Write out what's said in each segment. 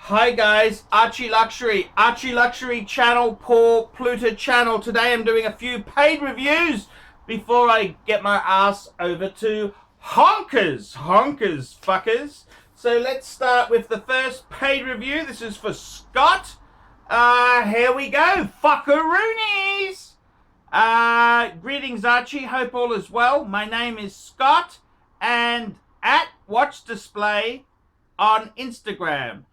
Hi guys, Archie Luxury channel, Paul Pluta channel. Today I'm doing a few paid reviews before I get my ass over to honkers fuckers. So let's start with the first paid review. This is for Scott. Here we go, fuckaroonies. Greetings Archie, hope all is well. My name is Scott and at Watch Display on Instagram.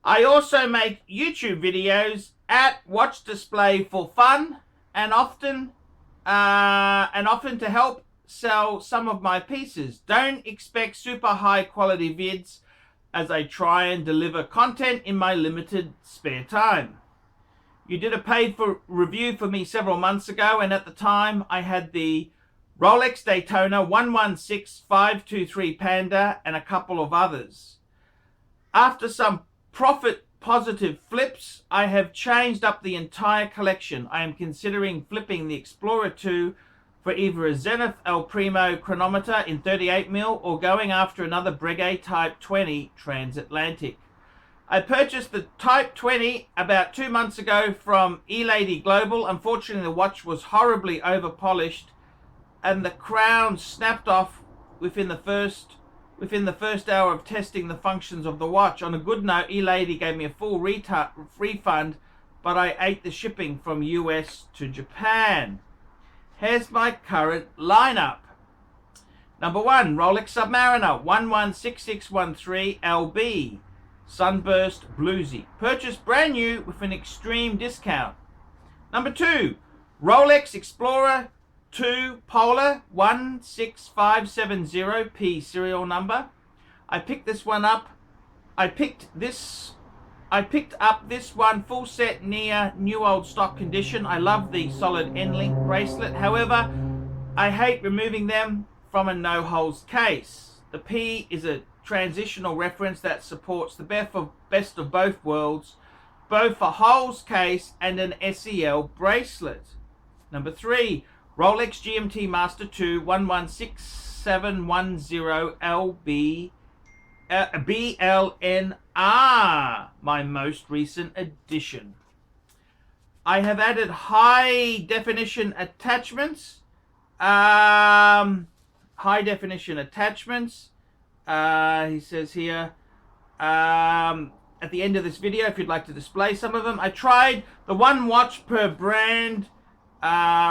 I also make YouTube videos at Watch Display for fun and often to help sell some of my pieces. Don't expect super high quality vids as I try and deliver content in my limited spare time. You did a paid for review for me several months ago, and at the time I had the Rolex Daytona 116523 Panda and a couple of others. After some profit positive flips, I have changed up the entire collection. I am considering flipping the Explorer 2 for either a Zenith El Primo chronometer in 38mm or going after another Breguet Type 20 transatlantic. I purchased the Type 20 about 2 months ago from eLady Global. Unfortunately, the watch was horribly over polished and the crown snapped off within the first hour of testing the functions of the watch. On a good note, eLady gave me a full refund, but I ate the shipping from US to Japan. Here's my current lineup. Number 1, Rolex Submariner 116613 LB Sunburst Blusey. Purchased brand new with an extreme discount. Number 2, Rolex Explorer 2 Polar 16570P serial number. I picked this one up. I picked up this one full set near new old stock condition. I love the solid end-link bracelet. However, I hate removing them from a no-holes case. The P is a transitional reference that supports the best of both worlds, both a holes case and an SEL bracelet. Number 3, Rolex GMT Master 2 116710 LB BLNR, my most recent addition. I have added high definition attachments. He says here, at the end of this video, if you'd like to display some of them. I tried the one watch per brand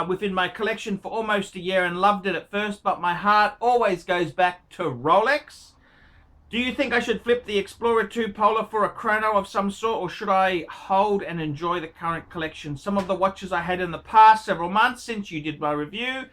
within my collection for almost a year and loved it at first, but my heart always goes back to Rolex. Do you think I should flip the Explorer 2 Polar for a chrono of some sort, or should I hold and enjoy the current collection? Some of the watches I had in the past several months since you did my review.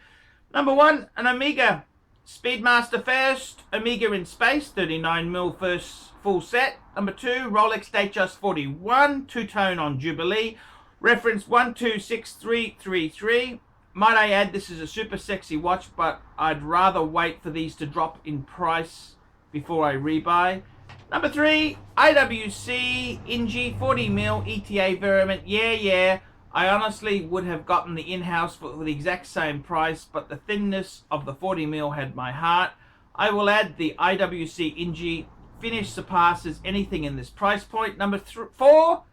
Number 1, an Omega Speedmaster first, Omega in space, 39mm first full set. Number 2, Rolex Datejust 41, two-tone on Jubilee. Reference 126333. Might I add, this is a super sexy watch, but I'd rather wait for these to drop in price before I rebuy. Number 3, IWC Ingi 40mm ETA variant. Yeah. I honestly would have gotten the in-house for the exact same price, but the thinness of the 40mm had my heart. I will add the IWC Ingi. Finish surpasses anything in this price point. Number 4,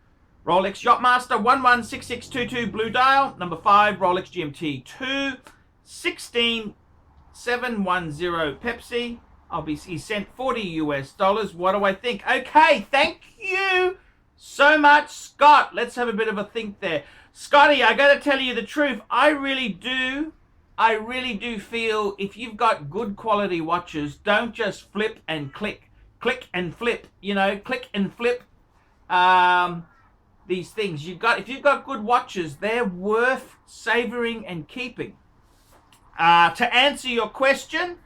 Rolex Yachtmaster 116622 Blue Dial. Number 5, Rolex GMT 2 16710 Pepsi. He sent $40 US. What do I think? Okay, thank you so much, Scott. Let's have a bit of a think there. Scotty, I gotta tell you the truth. I really do feel if you've got good quality watches, don't just flip and click and flip, click and flip these things. If you've got good watches, they're worth savoring and keeping. To answer your question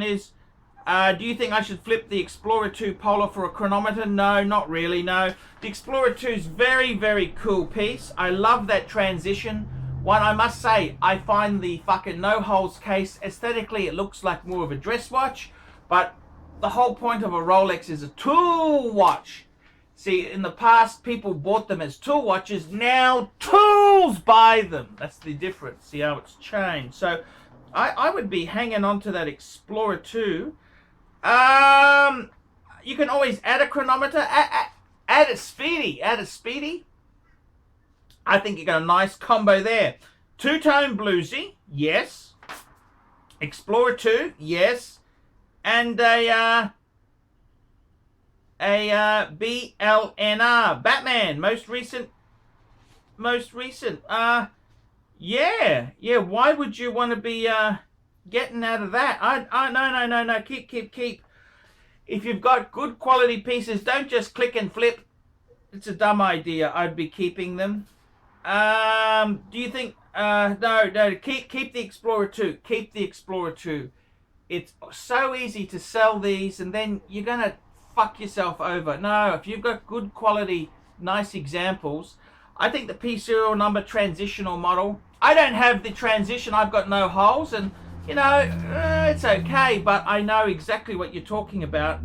is, do you think I should flip the Explorer 2 Polar for a chronometer? No, not really, no. The Explorer 2 is very, very cool piece. I love that transition. One, I must say, I find the fucking no-holes case, aesthetically, it looks like more of a dress watch, but the whole point of a Rolex is a tool watch. See, in the past, people bought them as tool watches. Now, tools buy them. That's the difference. See how it's changed. So, I would be hanging on to that Explorer 2. you can always add a chronometer, add a speedy, I think you got a nice combo there. Two-tone Blusey, yes. Explorer 2, yes. And a BLNR, Batman, most recent. Yeah, why would you want to be getting out of that? No, keep. If you've got good quality pieces, don't just click and flip. It's a dumb idea. I'd be keeping them. Do you think no, keep the Explorer 2. Keep the Explorer 2. It's so easy to sell these and then you're gonna fuck yourself over. No, if you've got good quality, nice examples. I think the P serial number transitional model, I don't have the transition, I've got no holes, and you know, it's okay, but I know exactly what you're talking about.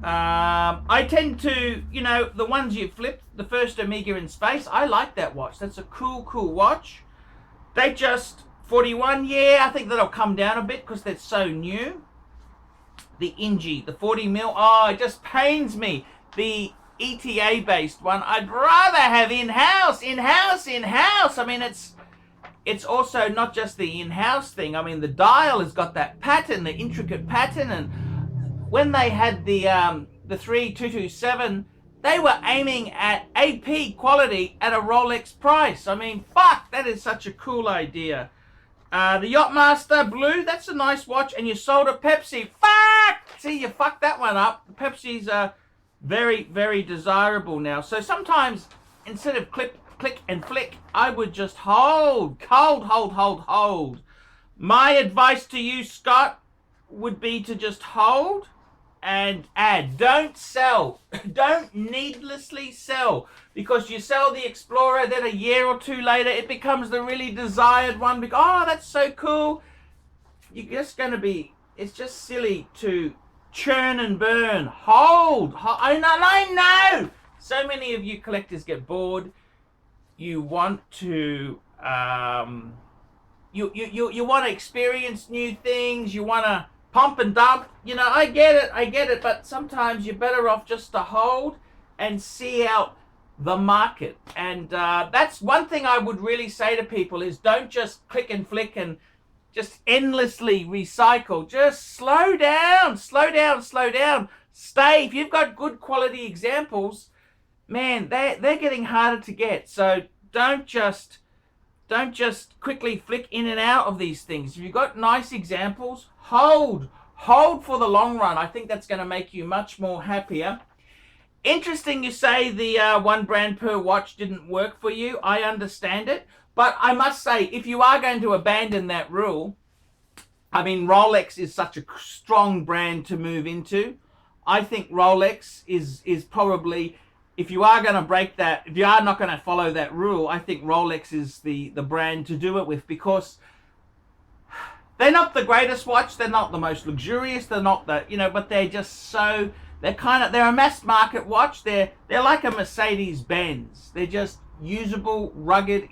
I tend to, you know, the ones you flipped, the first Omega in space, I like that watch. That's a cool watch. They just, 41, yeah, I think that'll come down a bit because they're so new. The Ingy, the 40 mil, oh, it just pains me. The ETA based one, I'd rather have in-house. I mean, it's also not just the in-house thing. I mean, the dial has got that pattern, the intricate pattern, and when they had the 3227, they were aiming at AP quality at a Rolex price. I mean, fuck, that is such a cool idea. The Yachtmaster Blue, that's a nice watch, and you sold a Pepsi. Fuck! See, you fucked that one up. The Pepsi's very, very desirable now. So sometimes, instead of click and flick, I would just hold. My advice to you, Scott, would be to just hold and add. Don't sell. Don't needlessly sell. Because you sell the Explorer, then a year or two later, it becomes the really desired one. Because, oh, that's so cool. You're just going to be, it's just silly to churn and burn. Hold. I know. So many of you collectors get bored. You want to, you want to experience new things. You want to pump and dump. You know, I get it. But sometimes you're better off just to hold and see out the market. And that's one thing I would really say to people is don't just click and flick and just endlessly recycle. Just slow down. Stay. If you've got good quality examples, man, they're getting harder to get. So don't just quickly flick in and out of these things. If you've got nice examples, hold for the long run. I think that's going to make you much more happier. Interesting you say the one brand per watch didn't work for you. I understand it. But I must say, if you are going to abandon that rule, I mean, Rolex is such a strong brand to move into. I think Rolex is probably, if you are going to break that, if you are not going to follow that rule, I think Rolex is the brand to do it with, because they're not the greatest watch, they're not the most luxurious, they're not the, you know, but they're just so, they're a mass market watch. They're like a Mercedes-Benz. They're just usable, rugged,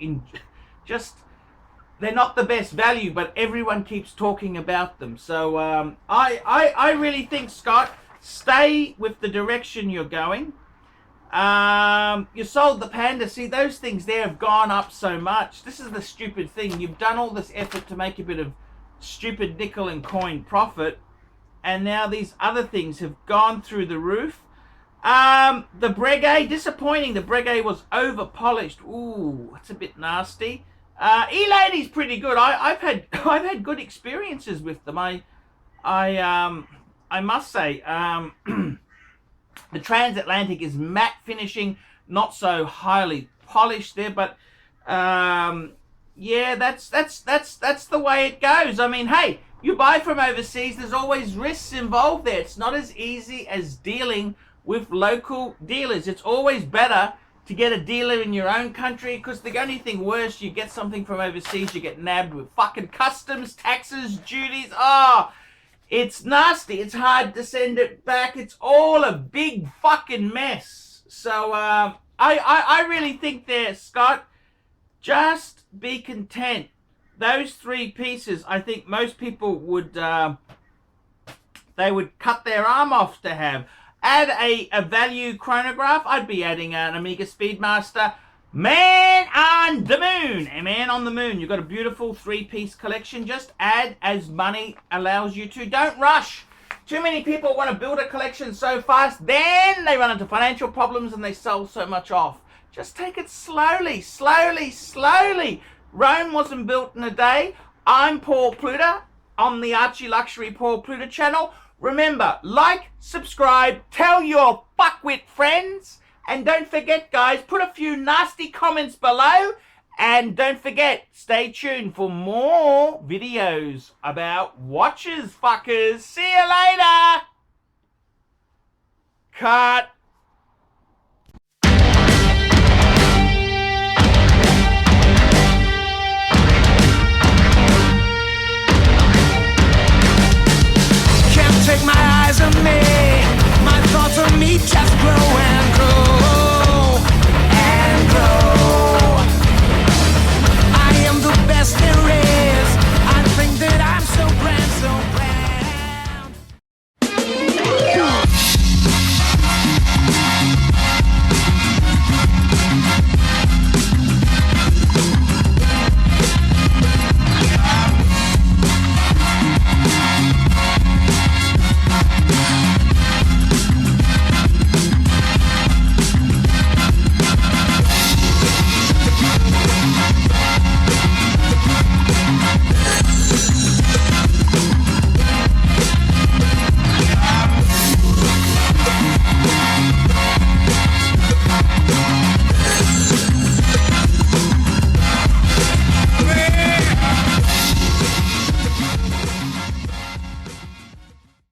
they're not the best value, but everyone keeps talking about them. So I really think, Scott, stay with the direction you're going. You sold the Panda. See, those things there have gone up so much. This is the stupid thing. You've done all this effort to make a bit of stupid nickel and coin profit, and now these other things have gone through the roof. The Breguet, disappointing. The Breguet was over polished. Ooh, it's a bit nasty. E-Lady's pretty good. I've had good experiences with them. I must say, the Transatlantic is matte finishing, not so highly polished there, but yeah, that's the way it goes. I mean, hey, you buy from overseas, there's always risks involved there. It's not as easy as dealing with local dealers. It's always better to get a dealer in your own country, because the only thing worse, you get something from overseas, you get nabbed with fucking customs, taxes, duties. Oh, it's nasty. It's hard to send it back. It's all a big fucking mess. So I really think there, Scott, just be content. Those three pieces, I think most people would, they would cut their arm off to have. add a value chronograph, I'd be adding an Omega Speedmaster. Man on the moon. A man on the moon. You've got a beautiful 3-piece collection. Just add as money allows you to. Don't rush. Too many people want to build a collection so fast, then they run into financial problems and they sell so much off. Just take it slowly, slowly, slowly. Rome wasn't built in a day. I'm Paul Pluta on the Archie Luxury Paul Pluta channel. Remember, like, subscribe, tell your fuckwit friends, and don't forget, guys, put a few nasty comments below, and don't forget, stay tuned for more videos about watches, fuckers. See you later. Cut.